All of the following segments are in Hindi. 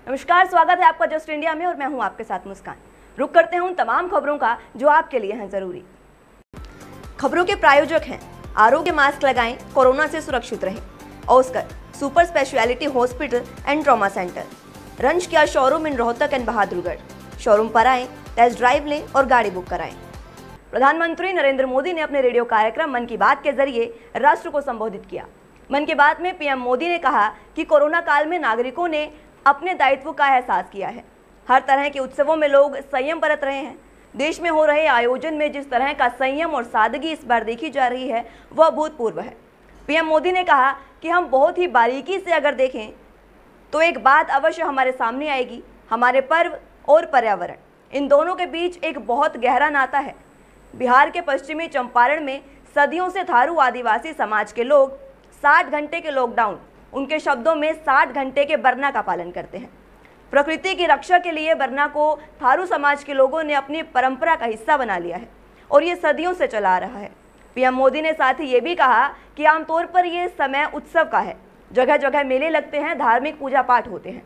नमस्कार, स्वागत है आपका जस्ट इंडिया में और मैं हूं आपके साथ मुस्कान। रुक करते हैं उन तमाम खबरों का जो आपके लिए हैं जरूरी। खबरों के प्रायोजक हैं आरोग्य मास्क लगाएं, कोरोना से सुरक्षित रहें। Oscar super speciality hospital and trauma centre, रंज किया showroom in Rohtak and Bahadurgarh. Showroom पर आएं, टेस्ट ड्राइव लें और गाड़ी बुक कराएं। प्रधानमंत्री नरेंद्र मोदी ने अपने रेडियो कार्यक्रम मन की बात के जरिए राष्ट्र को संबोधित किया। मन की बात में पीएम मोदी ने कहा कि कोरोना काल में नागरिकों ने अपने दायित्व का एहसास किया है। हर तरह के उत्सवों में लोग संयम बरत रहे हैं। देश में हो रहे आयोजन में जिस तरह का संयम और सादगी इस बार देखी जा रही है वह अभूतपूर्व है। पीएम मोदी ने कहा कि हम बहुत ही बारीकी से अगर देखें तो एक बात अवश्य हमारे सामने आएगी, हमारे पर्व और पर्यावरण, इन दोनों के बीच एक बहुत गहरा नाता है। बिहार के पश्चिमी चंपारण में सदियों से थारू आदिवासी समाज के लोग 60 घंटे के लॉकडाउन, उनके शब्दों में 60 घंटे के बरना का पालन करते हैं। प्रकृति की रक्षा के लिए बरना को थारू समाज के लोगों ने अपनी परंपरा का हिस्सा बना लिया है और ये सदियों से चला आ रहा है। पीएम मोदी ने साथ ही ये भी कहा कि आमतौर पर ये समय उत्सव का है, जगह जगह मेले लगते हैं, धार्मिक पूजा पाठ होते हैं।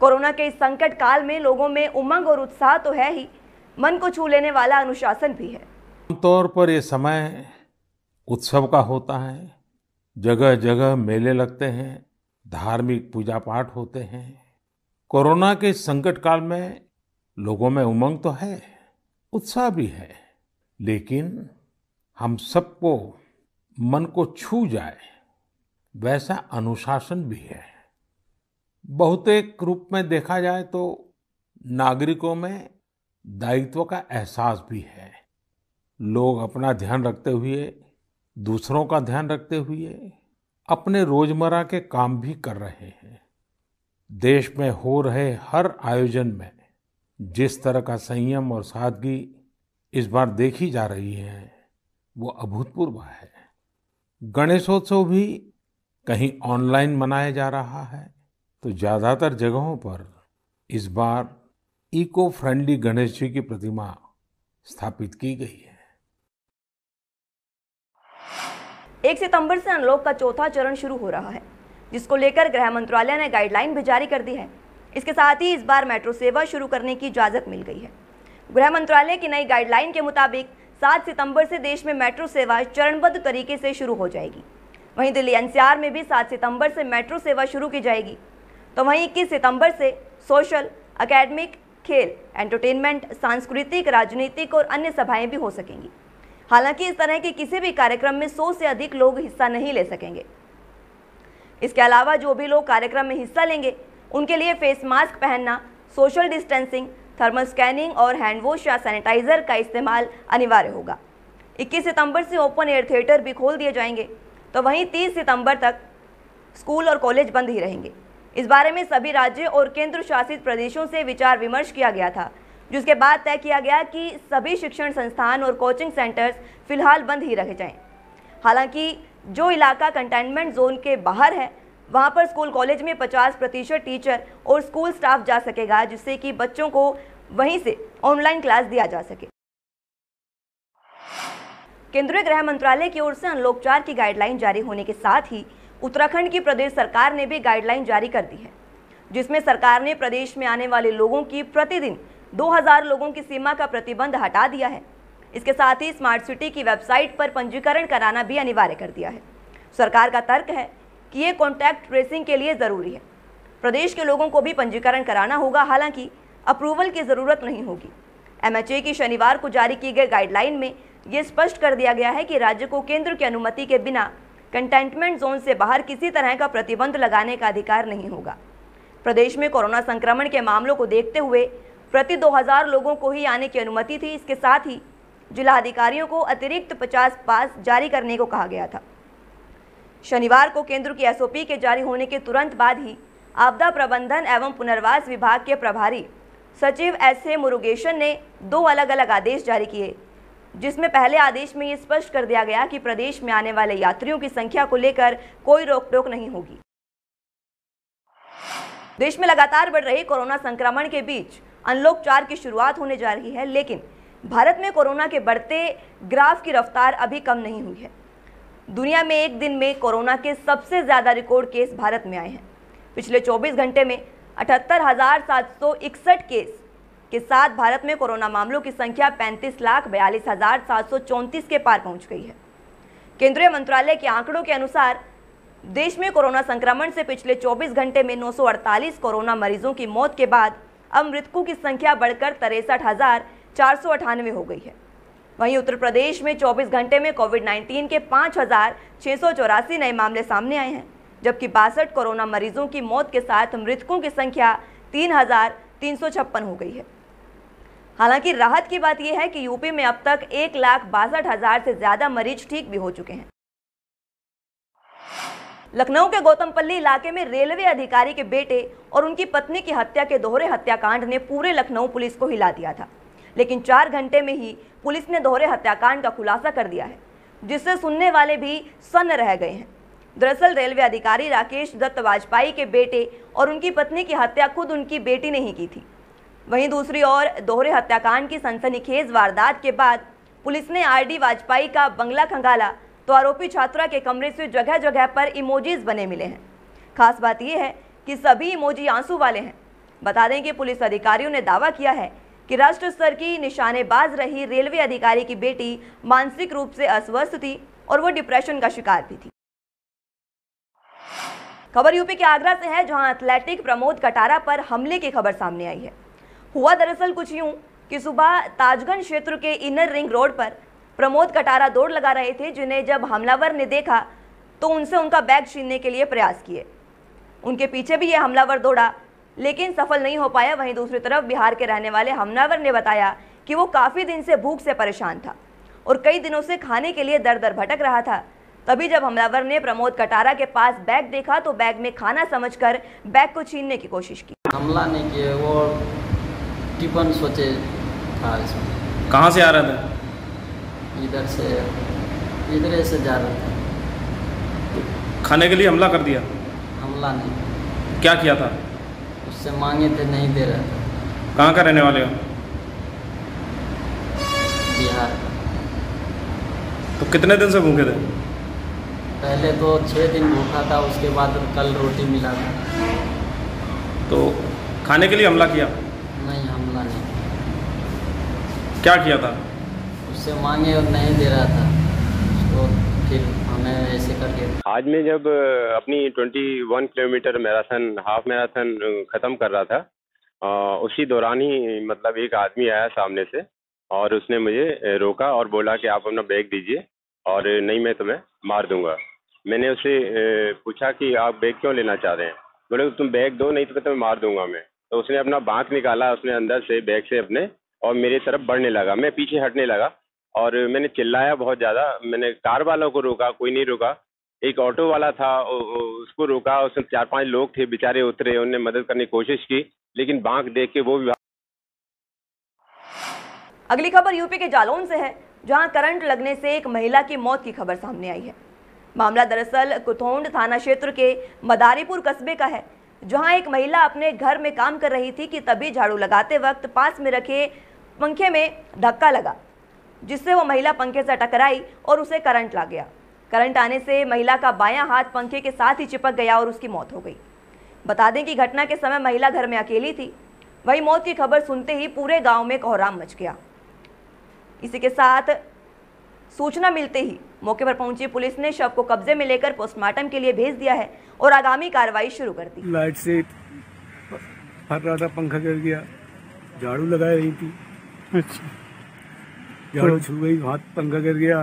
कोरोना के इस संकट काल में लोगों में उमंग और उत्साह तो है ही, मन को छू लेने वाला अनुशासन भी है। आमतौर पर ये समय उत्सव का होता है, जगह जगह मेले लगते हैं, धार्मिक पूजा पाठ होते हैं। कोरोना के संकट काल में लोगों में उमंग तो है, उत्साह भी है, लेकिन हम सबको मन को छू जाए वैसा अनुशासन भी है। बहुतेक रूप में देखा जाए तो नागरिकों में दायित्व का एहसास भी है। लोग अपना ध्यान रखते हुए, दूसरों का ध्यान रखते हुए अपने रोजमर्रा के काम भी कर रहे हैं। देश में हो रहे हर आयोजन में जिस तरह का संयम और सादगी इस बार देखी जा रही है वो अभूतपूर्व है। गणेशोत्सव भी कहीं ऑनलाइन मनाया जा रहा है तो ज्यादातर जगहों पर इस बार इको फ्रेंडली गणेश जी की प्रतिमा स्थापित की गई है। 1 सितंबर से अनलॉक का चौथा चरण शुरू हो रहा है, जिसको लेकर गृह मंत्रालय ने गाइडलाइन भी जारी कर दी है। इसके साथ ही इस बार मेट्रो सेवा शुरू करने की इजाजत मिल गई है। गृह मंत्रालय की नई गाइडलाइन के मुताबिक 7 सितंबर से देश में मेट्रो सेवा चरणबद्ध तरीके से शुरू हो जाएगी। वहीं दिल्ली एनसीआर में भी 7 सितंबर से मेट्रो सेवा शुरू की जाएगी। तो वहीं 21 सितंबर से सोशल, एकेडमिक, खेल, एंटरटेनमेंट, सांस्कृतिक, राजनीतिक और अन्य सभाएं भी हो सकेंगी। हालांकि इस तरह के किसी भी कार्यक्रम में 100 से अधिक लोग हिस्सा नहीं ले सकेंगे। इसके अलावा जो भी लोग कार्यक्रम में हिस्सा लेंगे उनके लिए फेस मास्क पहनना, सोशल डिस्टेंसिंग, थर्मल स्कैनिंग और हैंड वॉश या सैनिटाइजर का इस्तेमाल अनिवार्य होगा। 21 सितंबर से ओपन एयर थिएटर भी खोल दिए जाएंगे। तो वहीं 30 सितंबर तक स्कूल और कॉलेज बंद ही रहेंगे। इस बारे में सभी राज्य और केंद्र शासित प्रदेशों से विचार विमर्श किया गया था, जिसके बाद तय किया गया कि सभी शिक्षण संस्थान और कोचिंग सेंटर्स फिलहाल बंद ही रखे जाएं। हालांकि जो इलाका कंटेनमेंट जोन के बाहर है वहां पर स्कूल कॉलेज में 50% टीचर और स्कूल स्टाफ जा सकेगा, जिससे कि बच्चों को वहीं से ऑनलाइन क्लास दिया जा सके। केंद्रीय गृह मंत्रालय की ओर से अनलॉक 4 की गाइडलाइन जारी होने के साथ ही उत्तराखंड की प्रदेश सरकार ने भी गाइडलाइन जारी कर दी है, जिसमें सरकार ने प्रदेश में आने वाले लोगों की प्रतिदिन 2000 लोगों की सीमा का प्रतिबंध हटा दिया है। इसके साथ ही स्मार्ट सिटी की वेबसाइट पर पंजीकरण कराना भी अनिवार्य कर दिया है। सरकार का तर्क है कि ये कॉन्टैक्ट ट्रेसिंग के लिए जरूरी है। प्रदेश के लोगों को भी पंजीकरण कराना होगा, हालांकि अप्रूवल की जरूरत नहीं होगी। एमएचए की शनिवार को जारी की गई गाइडलाइन में ये स्पष्ट कर दिया गया है कि राज्य को केंद्र की अनुमति के बिना कंटेनमेंट जोन से बाहर किसी तरह का प्रतिबंध लगाने का अधिकार नहीं होगा। प्रदेश में कोरोना संक्रमण के मामलों को देखते हुए प्रति 2000 लोगों को ही आने की अनुमति थी। इसके साथ ही जिला अधिकारियों को अतिरिक्त 50 पास जारी करने को कहा गया था। शनिवार को केंद्र की एसओपी के जारी होने के तुरंत बाद ही आपदा प्रबंधन एवं पुनर्वास विभाग के प्रभारी सचिव एस.ए. मुरुगेशन ने 2 अलग अलग आदेश जारी किए, जिसमें पहले आदेश में ये स्पष्ट कर दिया गया कि प्रदेश में आने वाले यात्रियों की संख्या को लेकर कोई रोक टोक नहीं होगी। देश में लगातार बढ़ रही कोरोना संक्रमण के बीच अनलॉक 4 की शुरुआत होने जा रही है, लेकिन भारत में कोरोना के बढ़ते ग्राफ की रफ्तार अभी कम नहीं हुई है। दुनिया में एक दिन में कोरोना के सबसे ज्यादा रिकॉर्ड केस भारत में आए हैं। पिछले 24 घंटे में 78,761 केस के साथ भारत में कोरोना मामलों की संख्या 35,42,734 के पार पहुंच गई है। केंद्रीय मंत्रालय के आंकड़ों के अनुसार देश में कोरोना संक्रमण से पिछले 24 घंटे में 948 कोरोना मरीजों की मौत के बाद अब मृतकों की संख्या बढ़कर 63,498 हो गई है। वहीं उत्तर प्रदेश में 24 घंटे में कोविड-19 के 5,684 नए मामले सामने आए हैं, जबकि 62 कोरोना मरीजों की मौत के साथ मृतकों की संख्या 3,356 हो गई है। हालांकि राहत की बात यह है कि यूपी में अब तक 1,62,000 से ज्यादा मरीज ठीक भी हो चुके हैं। लखनऊ के गौतमपल्ली इलाके में रेलवे अधिकारी के बेटे और उनकी पत्नी की हत्या के दोहरे हत्याकांड ने पूरे लखनऊ पुलिस को हिला दिया था, लेकिन 4 घंटे में ही पुलिस ने दोहरे हत्याकांड का खुलासा कर दिया है, जिससे सुनने वाले भी सन्न रह गए हैं। दरअसल रेलवे अधिकारी राकेश दत्त वाजपेयी के बेटे और उनकी पत्नी की हत्या खुद उनकी बेटी ने ही की थी। वहीं दूसरी ओर दोहरे हत्याकांड की सनसनीखेज वारदात के बाद पुलिस ने आरडी वाजपेयी का बंगला खंगाला तो आरोपी छात्रा के कमरे से जगह जगह पर इमोजीज बने मिले हैं। खास बात यह है कि सभी इमोजी आंसू वाले हैं। बता दें कि पुलिस अधिकारियों ने दावा किया है कि राष्ट्र स्तर की निशानेबाज रही रेलवे अधिकारी की बेटी मानसिक रूप से अस्वस्थ थी और वो डिप्रेशन का शिकार भी थी। खबर यूपी के आगरा से है, जहां एथलेटिक प्रमोद कटारा पर हमले की खबर सामने आई है। हुआ दरअसल कुछ यूं कि सुबह ताजगंज क्षेत्र के इनर रिंग रोड पर प्रमोद कटारा दौड़ लगा रहे थे, जिन्हें जब हमलावर ने देखा तो उनसे उनका बैग छीनने के लिए प्रयास किए। उनके पीछे भी यह हमलावर दौड़ा, लेकिन सफल नहीं हो पाया। वहीं दूसरी तरफ बिहार के रहने वाले हमलावर ने बताया कि वो काफ़ी दिन से भूख से परेशान था और कई दिनों से खाने के लिए दर दर भटक रहा था। तभी जब हमलावर ने प्रमोद कटारा के पास बैग देखा तो बैग में खाना समझकर बैग को छीनने की कोशिश की। हमला नहीं किए, वो टिफिन सोचे था इसमें। कहाँ से आ रहे थे? इधर से जा रहे थे। खाने के लिए हमला कर दिया? हमला नहीं। क्या किया था? उससे मांगे थे, नहीं दे रहे थे। कहाँ का रहने वाले हो? बिहार। तो कितने दिन से भूखे थे? पहले तो 6 दिन भूखा था, उसके बाद कल रोटी मिला था। तो खाने के लिए हमला किया? नहीं, हमला नहीं। क्या किया था? उससे मांगे और नहीं दे रहा था, तो फिर हमें ऐसे करके। आज मैं जब अपनी 21 किलोमीटर मैराथन, हाफ मैराथन ख़त्म कर रहा था, उसी दौरान ही मतलब एक आदमी आया सामने से और उसने मुझे रोका और बोला कि आप अपना बैग दीजिए और नहीं मैं तुम्हें मार दूंगा। मैंने उससे पूछा कि आप बैग क्यों लेना चाह रहे हैं? बोले तुम बैग दो, नहीं तो तुम्हें मार दूंगा मैं। तो उसने अपना बाँक निकाला, उसने अंदर से बैग से अपने, और मेरी तरफ बढ़ने लगा। मैं पीछे हटने लगा और मैंने चिल्लाया बहुत ज़्यादा। मैंने कार वालों को रोका, कोई नहीं रुका। एक ऑटो वाला था, उसको रोका। उसमें 4-5 लोग थे, बेचारे उतरे, उन्होंने मदद करने की कोशिश की, लेकिन बाँक देख के वो भी। अगली खबर यूपी के जालौन से है, जहां करंट लगने से एक महिला की मौत की खबर सामने आई है। मामला दरअसल कुथोंड थाना क्षेत्र के मदारीपुर कस्बे का है, जहां एक महिला अपने घर में काम कर रही थी कि तभी झाड़ू लगाते वक्त पास में रखे पंखे में धक्का लगा, जिससे वो महिला पंखे से टकराई और उसे करंट लग गया। करंट आने से महिला का बायां हाथ पंखे के साथ ही चिपक गया और उसकी मौत हो गई। बता दें कि घटना के समय महिला घर में अकेली थी। वही मौत की खबर सुनते ही पूरे गांव में कोहराम मच गया। इसी के साथ सूचना मिलते ही मौके पर पहुंची पुलिस ने शव को कब्जे में लेकर पोस्टमार्टम के लिए भेज दिया है और आगामी कार्रवाई शुरू कर दी। लाइट से फट रहा था, पंखा गिर गया, झाड़ू लगा रही थी। अच्छा, झाड़ू छू गई, हाथ पंखा गिर गया,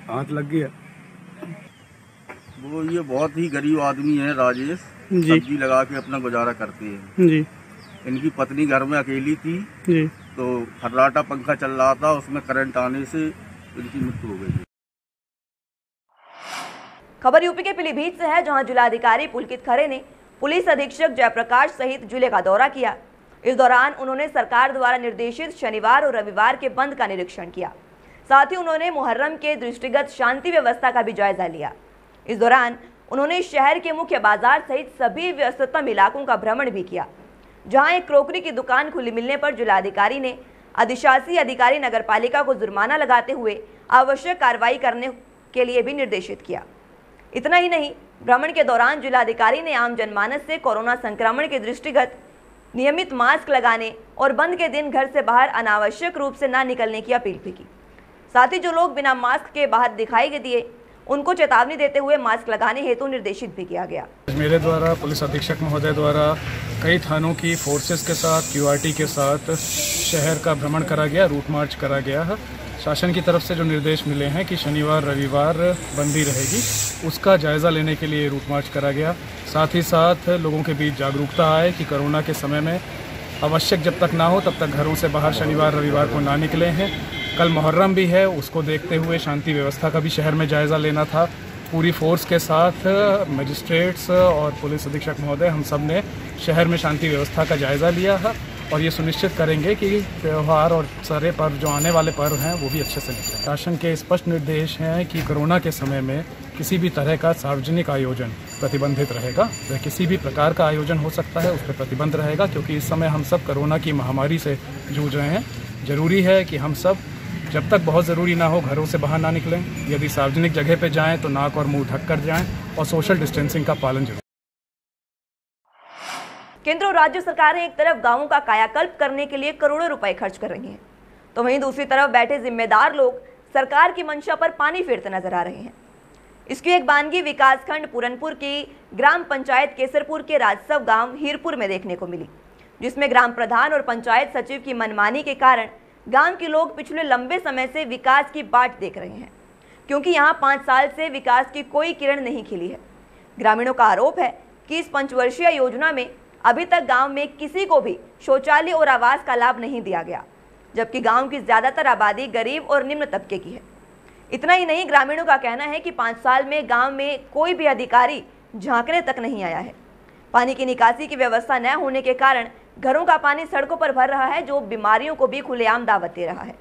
हाथ लग गया। वो ये बहुत ही गरीब आदमी है राजेश, सब्जी लगा के अपना गुजारा करते हैं जी। इनकी पत्नी घर में अकेली थी जी। तो फर्राटा पंखा चल रहा था, उसमें करंट आने से इनकी मृत्यु हो गई। खबर यूपी के पीलीभीत से है, जहां जिलाधिकारी पुलकित खरे ने पुलिस अधीक्षक जयप्रकाश सहित जिले का दौरा किया। इस दौरान उन्होंने सरकार द्वारा निर्देशित शनिवार और रविवार के बंद का निरीक्षण किया। साथ ही उन्होंने मुहर्रम के दृष्टिगत शांति व्यवस्था का भी जायजा लिया। इस दौरान उन्होंने शहर के मुख्य बाजार सहित सभी व्यस्ततम इलाकों का भ्रमण भी किया, जहां एक क्रोकरी की दुकान खुली मिलने पर जिलाधिकारी ने अधिशासी अधिकारी नगरपालिका को जुर्माना लगाते हुए आवश्यक कार्रवाई करने के लिए भी निर्देशित किया। इतना ही नहीं, भ्रमण के दौरान जिलाधिकारी ने आम जनमानस से कोरोना संक्रमण के दृष्टिगत नियमित मास्क लगाने और बंद के दिन घर से बाहर अनावश्यक रूप से ना निकलने की अपील भी की। साथ ही जो लोग बिना मास्क के बाहर दिखाई दिए उनको चेतावनी देते हुए मास्क लगाने हेतु निर्देशित भी किया गया। मेरे द्वारा पुलिस अधीक्षक महोदय द्वारा कई थानों की फोर्सेस के साथ QRT के साथ शहर का भ्रमण करा गया, रूट मार्च करा गया है। शासन की तरफ से जो निर्देश मिले हैं कि शनिवार रविवार बंदी रहेगी, उसका जायज़ा लेने के लिए रूट मार्च करा गया। साथ ही साथ लोगों के बीच जागरूकता आए कि कोरोना के समय में आवश्यक जब तक ना हो तब तक घरों से बाहर शनिवार रविवार को ना निकले हैं। कल मुहर्रम भी है, उसको देखते हुए शांति व्यवस्था का भी शहर में जायज़ा लेना था। पूरी फोर्स के साथ मजिस्ट्रेट्स और पुलिस अधीक्षक महोदय हम सब ने शहर में शांति व्यवस्था का जायज़ा लिया है और ये सुनिश्चित करेंगे कि त्यौहार और सारे पर्व जो आने वाले पर्व हैं वो भी अच्छे से निकलें। शासन के स्पष्ट निर्देश हैं कि कोरोना के समय में किसी भी तरह का सार्वजनिक आयोजन प्रतिबंधित रहेगा। वह किसी भी प्रकार का आयोजन हो सकता है, उस पर प्रतिबंध रहेगा, क्योंकि इस समय हम सब कोरोना की महामारी से जूझ रहे हैं। जरूरी है कि हम सब जब तक बहुत ज़रूरी ना हो घरों से बाहर ना निकलें। यदि सार्वजनिक जगह पर जाएं तो नाक और मुंह ढक कर जाएं और सोशल डिस्टेंसिंग का पालन जरूर। केंद्र और राज्य सरकारें एक तरफ गांवों का कायाकल्प करने के लिए करोड़ों रुपए खर्च कर रही हैं, तो वहीं दूसरी तरफ बैठे जिम्मेदार लोग सरकार की मंशा पर पानी फेरते नजर आ रहे हैं। इसकी एक बानगी विकासखंड पूरनपुर की ग्राम पंचायत केसरपुर के राजसव गांव हीरपुर में देखने को मिली, जिसमें ग्राम प्रधान और पंचायत सचिव की मनमानी के कारण गांव के लोग पिछले लंबे समय से विकास की बाट देख रहे हैं, क्योंकि यहां 5 साल से विकास की कोई किरण नहीं खिली है। ग्रामीणों का आरोप है कि इस 5 वर्षीय योजना में अभी तक गांव में किसी को भी शौचालय और आवास का लाभ नहीं दिया गया, जबकि गांव की ज्यादातर आबादी गरीब और निम्न तबके की है। इतना ही नहीं, ग्रामीणों का कहना है कि 5 साल में गांव में कोई भी अधिकारी झांकने तक नहीं आया है। पानी की निकासी की व्यवस्था न होने के कारण घरों का पानी सड़कों पर भर रहा है, जो बीमारियों को भी खुलेआम दावत दे रहा है।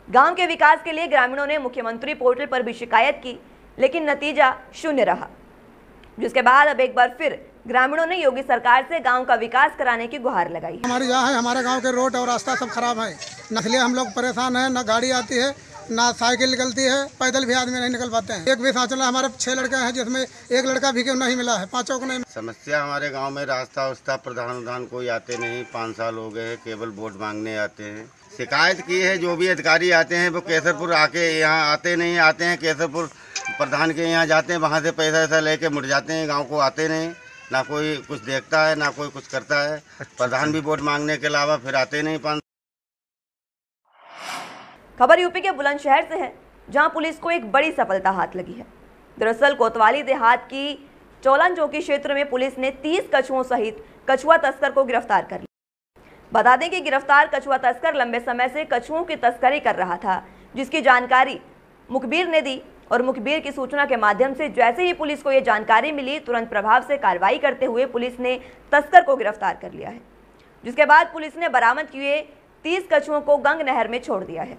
गांव के विकास के लिए ग्रामीणों ने मुख्यमंत्री पोर्टल पर भी शिकायत की, लेकिन नतीजा शून्य रहा, जिसके बाद अब एक बार फिर ग्रामीणों ने योगी सरकार से गांव का विकास कराने की गुहार लगाई। हमारे यहाँ है, हमारे गांव के रोड और रास्ता सब खराब है, इसलिए हम लोग परेशान हैं। न गाड़ी आती है, ना साइकिल निकलती है, पैदल भी आदमी नहीं निकल पाते हैं। एक भी साथ चला, हमारे 6 लड़के हैं, जिसमें एक लड़का भी क्यों नहीं मिला है, 5 को नहीं। समस्या हमारे गांव में रास्ता उस्ता प्रधान कोई आते नहीं, 5 साल हो गए, केवल वोट मांगने आते हैं। शिकायत की है, जो भी अधिकारी आते हैं वो केसरपुर आके यहाँ आते नहीं, आते हैं केसरपुर प्रधान के यहाँ जाते हैं, वहाँ से पैसा लेके मुड़ जाते हैं, गाँव को आते नहीं, ना कोई कुछ देखता है ना कोई कुछ करता है। प्रधान भी वोट मांगने के अलावा फिर आते नहीं। खबर यूपी के बुलंदशहर से है, जहां पुलिस को एक बड़ी सफलता हाथ लगी है। दरअसल कोतवाली देहात की चौलन चौकी क्षेत्र में पुलिस ने 30 कछुओं सहित कछुआ तस्कर को गिरफ्तार कर लिया। बता दें कि गिरफ्तार कछुआ तस्कर लंबे समय से कछुओं की तस्करी कर रहा था, जिसकी जानकारी मुखबिर ने दी और मुखबिर की सूचना के माध्यम से जैसे ही पुलिस को यह जानकारी मिली, तुरंत प्रभाव से कार्रवाई करते हुए पुलिस ने तस्कर को गिरफ्तार कर लिया है, जिसके बाद पुलिस ने बरामद किए 30 कछुओं को गंग नहर में छोड़ दिया है।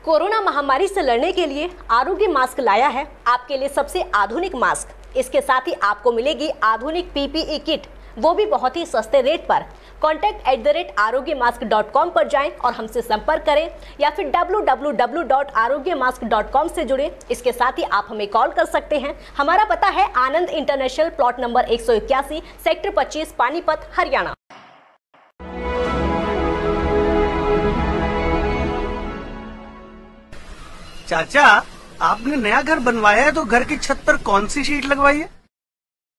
कोरोना महामारी से लड़ने के लिए आरोग्य मास्क लाया है आपके लिए सबसे आधुनिक मास्क। इसके साथ ही आपको मिलेगी आधुनिक PPE किट, वो भी बहुत ही सस्ते रेट पर। contact@arogyamask.com पर जाएं और हमसे संपर्क करें, या फिर www.arogyamask.com से जुड़ें। इसके साथ ही आप हमें कॉल कर सकते हैं। हमारा पता है Anand international, plot number 181, sector 25, Panipat, Haryana. चाचा, आपने नया घर बनवाया है तो घर की छत पर कौन सी शीट लगवाई है?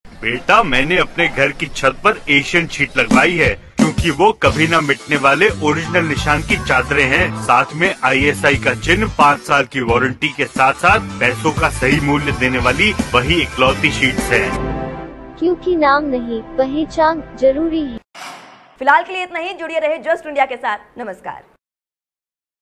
बेटा, मैंने अपने घर की छत पर एशियन शीट लगवाई है, क्योंकि वो कभी न मिटने वाले ओरिजिनल निशान की चादरें हैं। साथ में ISI का चिन्ह, 5 साल की वारंटी के साथ साथ पैसों का सही मूल्य देने वाली वही इकलौती शीट्स हैं। क्योंकि नाम नहीं, पहचान जरूरी है। फिलहाल के लिए इतना ही। जुड़िए रहे जस्ट इंडिया के साथ। नमस्कार।